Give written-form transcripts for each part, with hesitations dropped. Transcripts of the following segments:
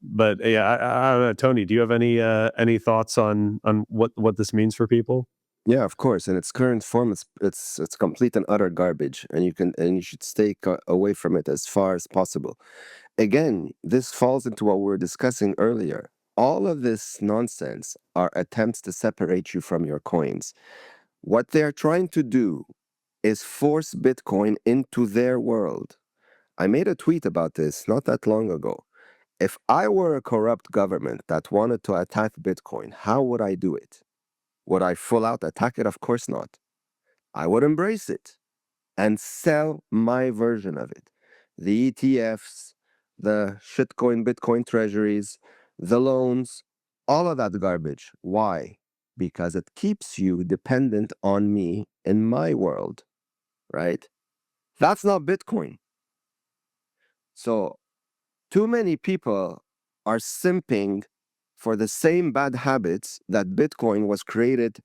But yeah, I don't know, Tony, do you have any thoughts on what this means for people? Yeah, of course. In its current form, it's complete and utter garbage, and you should stay away from it as far as possible. Again, this falls into what we were discussing earlier. All of this nonsense are attempts to separate you from your coins. What they're trying to do is force Bitcoin into their world. I made a tweet about this not that long ago. If I were a corrupt government that wanted to attack Bitcoin, how would I do it? Would I full out attack it? Of course not. I would embrace it and sell my version of it. The ETFs, the shitcoin, Bitcoin treasuries, the loans, all of that garbage. Why? Because it keeps you dependent on me in my world, right? That's not Bitcoin. So, too many people are simping for the same bad habits that Bitcoin was created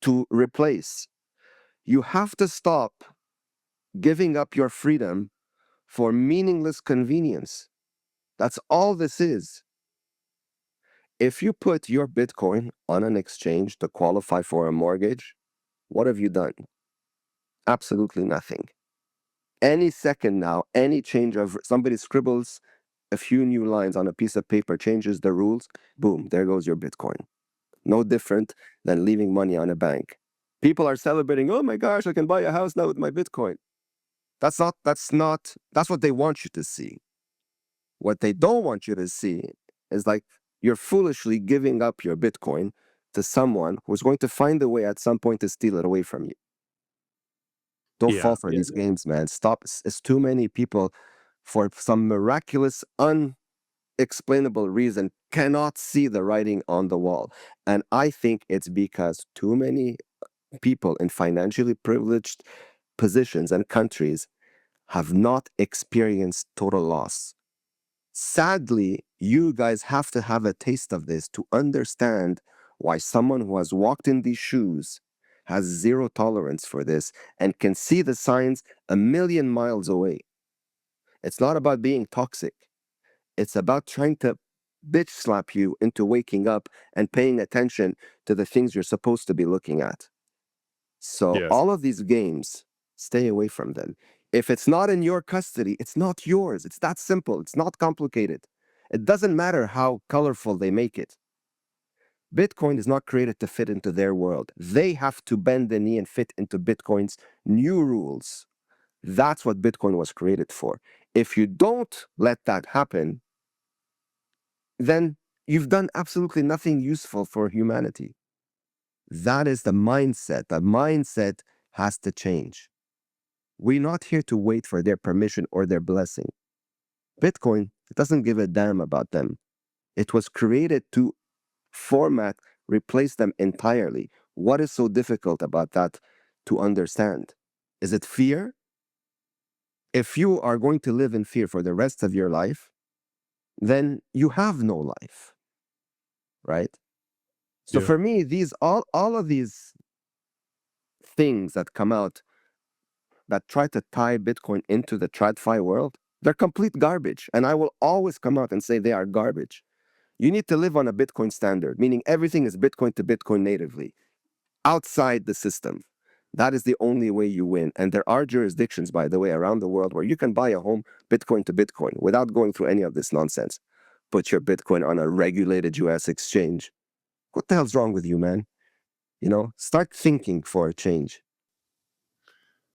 to replace. You have to stop giving up your freedom for meaningless convenience. That's all this is. If you put your Bitcoin on an exchange to qualify for a mortgage, what have you done? Absolutely nothing. Any second now, any change of somebody scribbles a few new lines on a piece of paper, changes the rules, boom, there goes your Bitcoin. No different than leaving money on a bank. People are celebrating, oh my gosh, I can buy a house now with my Bitcoin. That's what they want you to see. What they don't want you to see is like you're foolishly giving up your Bitcoin to someone who's going to find a way at some point to steal it away from you. Don't Yeah, fall for yeah, these games, man. Stop. It's too many people for some miraculous, unexplainable reason cannot see the writing on the wall. And I think it's because too many people in financially privileged positions and countries have not experienced total loss. Sadly, you guys have to have a taste of this to understand why someone who has walked in these shoes has zero tolerance for this and can see the signs a million miles away. It's not about being toxic. It's about trying to bitch slap you into waking up and paying attention to the things you're supposed to be looking at. So, yes, all of these games, stay away from them. If it's not in your custody, it's not yours. It's that simple. It's not complicated. It doesn't matter how colorful they make it. Bitcoin is not created to fit into their world. They have to bend the knee and fit into Bitcoin's new rules. That's what Bitcoin was created for. If you don't let that happen, then you've done absolutely nothing useful for humanity. That is the mindset. The mindset has to change. We're not here to wait for their permission or their blessing. Bitcoin doesn't give a damn about them. It was created to format, replace them entirely. What is so difficult about that to understand? Is it fear? If you are going to live in fear for the rest of your life, then you have no life, right? So yeah, for me, all of these things that come out that try to tie Bitcoin into the TradFi world, they're complete garbage. And I will always come out and say they are garbage. You need to live on a Bitcoin standard, meaning everything is Bitcoin to Bitcoin natively, outside the system. That is the only way you win. And there are jurisdictions, by the way, around the world where you can buy a home Bitcoin to Bitcoin without going through any of this nonsense. Put your Bitcoin on a regulated US exchange. What the hell's wrong with you, man? Start thinking for a change.